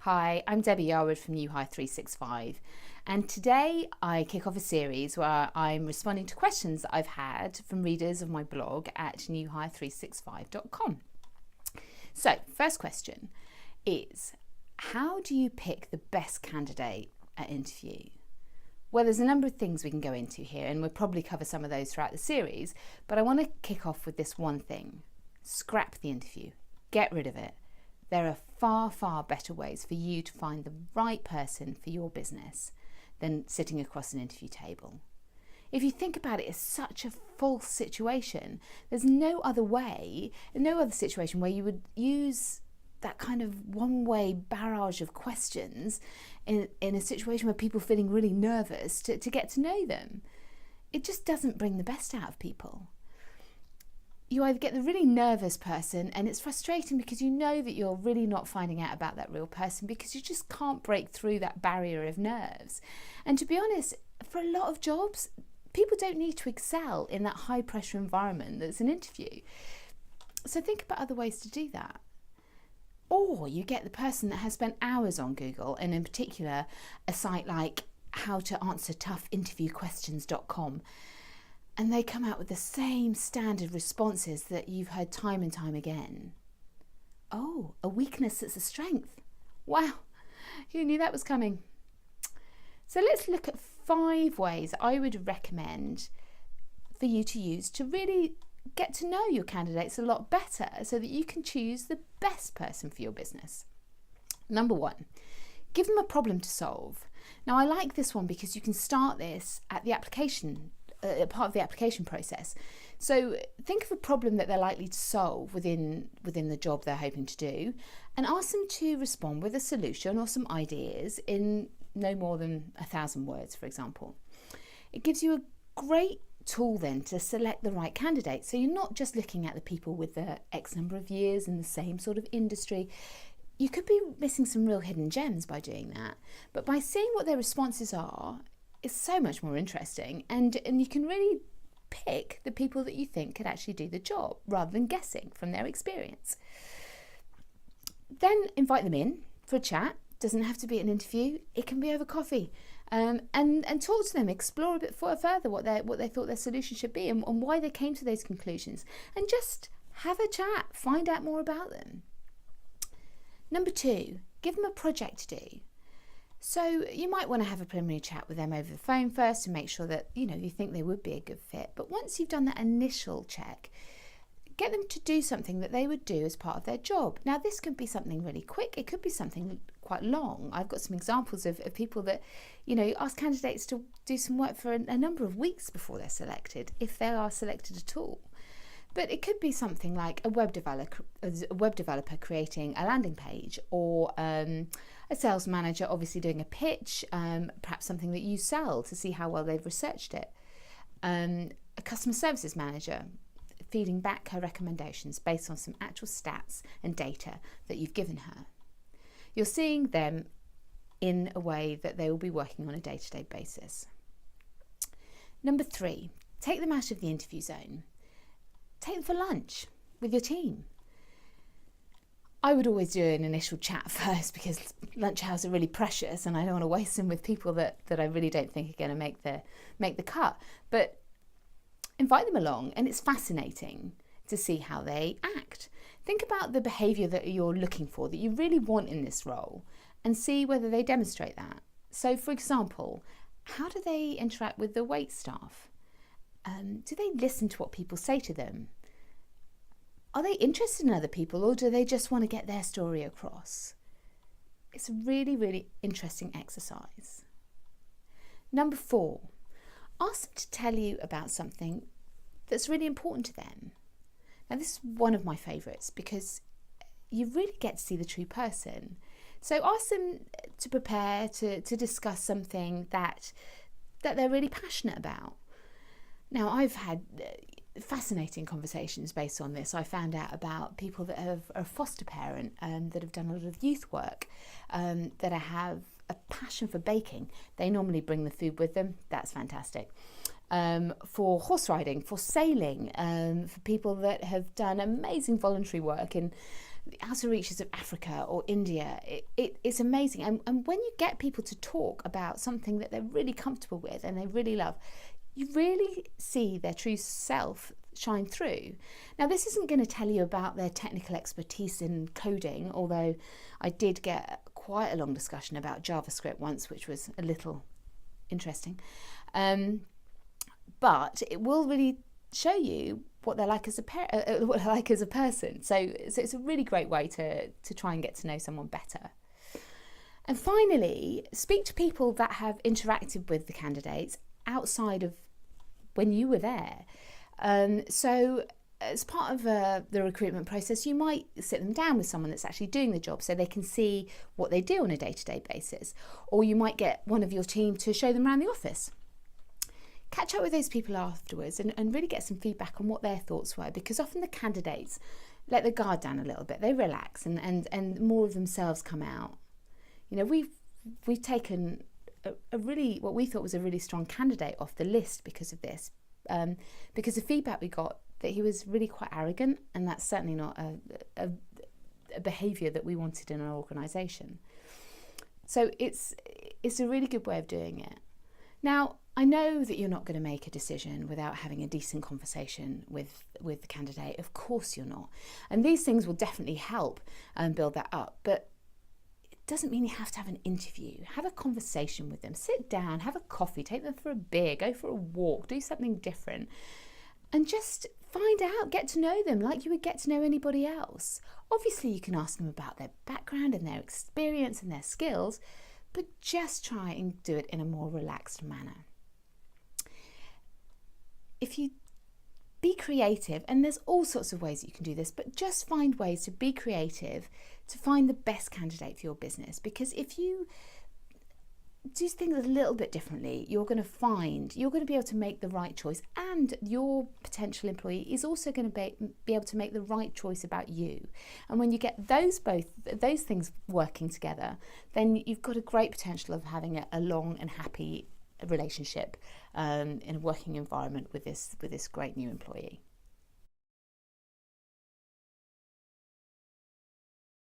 Hi, I'm Debbie Yarwood from New High 365, and today I kick off a series where I'm responding to questions that I've had from readers of my blog at newhigh365.com. So, first question is, how do you pick the best candidate at interview? Well, there's a number of things we can go into here, and we'll probably cover some of those throughout the series, but I want to kick off with this one thing. Scrap the interview. Get rid of it. There are far, far better ways for you to find the right person for your business than sitting across an interview table. If you think about it, it's such a false situation. There's no other way, no other situation where you would use that kind of one-way barrage of questions in a situation where people are feeling really nervous to get to know them. It just doesn't bring the best out of people. You either get the really nervous person, and it's frustrating because you know that you're really not finding out about that real person because you just can't break through that barrier of nerves. And to be honest, for a lot of jobs, people don't need to excel in that high pressure environment that's an interview. So think about other ways to do that. Or you get the person that has spent hours on Google, and in particular a site like howtoanswertoughinterviewquestions.com, and they come out with the same standard responses that you've heard time and time again. Oh, a weakness that's a strength. Wow, who knew that was coming? So let's look at 5 ways I would recommend for you to use to really get to know your candidates a lot better so that you can choose the best person for your business. Number 1, give them a problem to solve. Now, I like this one because you can start this at the application part of the application process. So think of a problem that they're likely to solve within the job they're hoping to do, and ask them to respond with a solution or some ideas in no more than 1,000 words, for example. It gives you a great tool then to select the right candidate. So you're not just looking at the people with the X number of years in the same sort of industry. You could be missing some real hidden gems by doing that. But by seeing what their responses are, it's so much more interesting, and you can really pick the people that you think could actually do the job rather than guessing from their experience. Then invite them in for a chat. Doesn't have to be an interview, it can be over coffee, and talk to them, explore a bit further what they thought their solution should be and why they came to those conclusions, and just have a chat, find out more about them. Number 2, give them a project to do. So you might want to have a preliminary chat with them over the phone first to make sure that you think they would be a good fit. But once you've done that initial check, get them to do something that they would do as part of their job. Now, this could be something really quick. It could be something quite long. I've got some examples of people that, ask candidates to do some work for a number of weeks before they're selected, if they are selected at all. But it could be something like a web developer creating a landing page, or a sales manager obviously doing a pitch, perhaps something that you sell to see how well they've researched it. A customer services manager feeding back her recommendations based on some actual stats and data that you've given her. You're seeing them in a way that they will be working on a day-to-day basis. Number 3, take them out of the interview zone. Take them for lunch with your team. I would always do an initial chat first because lunch hours are really precious and I don't want to waste them with people that I really don't think are going to make the cut. But invite them along, and it's fascinating to see how they act. Think about the behaviour that you're looking for, that you really want in this role, and see whether they demonstrate that. So, for example, how do they interact with the wait staff? Do they listen to what people say to them? Are they interested in other people, or do they just want to get their story across? It's a really, really interesting exercise. Number 4, ask them to tell you about something that's really important to them. Now, this is one of my favourites because you really get to see the true person. So ask them to prepare to discuss something that they're really passionate about. Now, I've had fascinating conversations based on this. I found out about people that are a foster parent that have done a lot of youth work, that have a passion for baking. They normally bring the food with them. That's fantastic. for horse riding, for sailing, for people that have done amazing voluntary work in the outer reaches of Africa or India. It's amazing. And when you get people to talk about something that they're really comfortable with and they really love, you really see their true self shine through. Now, this isn't going to tell you about their technical expertise in coding, although I did get quite a long discussion about JavaScript once, which was a little interesting. But it will really show you what they're like as a person. So it's a really great way to try and get to know someone better. And finally, speak to people that have interacted with the candidates outside of when you were there. So as part of the recruitment process, you might sit them down with someone that's actually doing the job so they can see what they do on a day-to-day basis. Or you might get one of your team to show them around the office. Catch up with those people afterwards and really get some feedback on what their thoughts were, because often the candidates let their guard down a little bit. They relax and more of themselves come out. You know, we've taken a really, what we thought was a really strong candidate off the list because of this, because the feedback we got that he was really quite arrogant, and that's certainly not a behaviour that we wanted in our organisation. So it's a really good way of doing it. Now, I know that you're not going to make a decision without having a decent conversation with the candidate. Of course you're not. And these things will definitely help build that up. But it doesn't mean you have to have an interview. Have a conversation with them. Sit down, have a coffee, take them for a beer, go for a walk, do something different. And just find out, get to know them like you would get to know anybody else. Obviously, you can ask them about their background and their experience and their skills, but just try and do it in a more relaxed manner. If you be creative, and there's all sorts of ways that you can do this, but just find ways to be creative to find the best candidate for your business. Because if you do things a little bit differently, you're going to be able to make the right choice, and your potential employee is also going to be able to make the right choice about you. And when you get those things working together, then you've got a great potential of having a long and happy relationship in a working environment with this great new employee.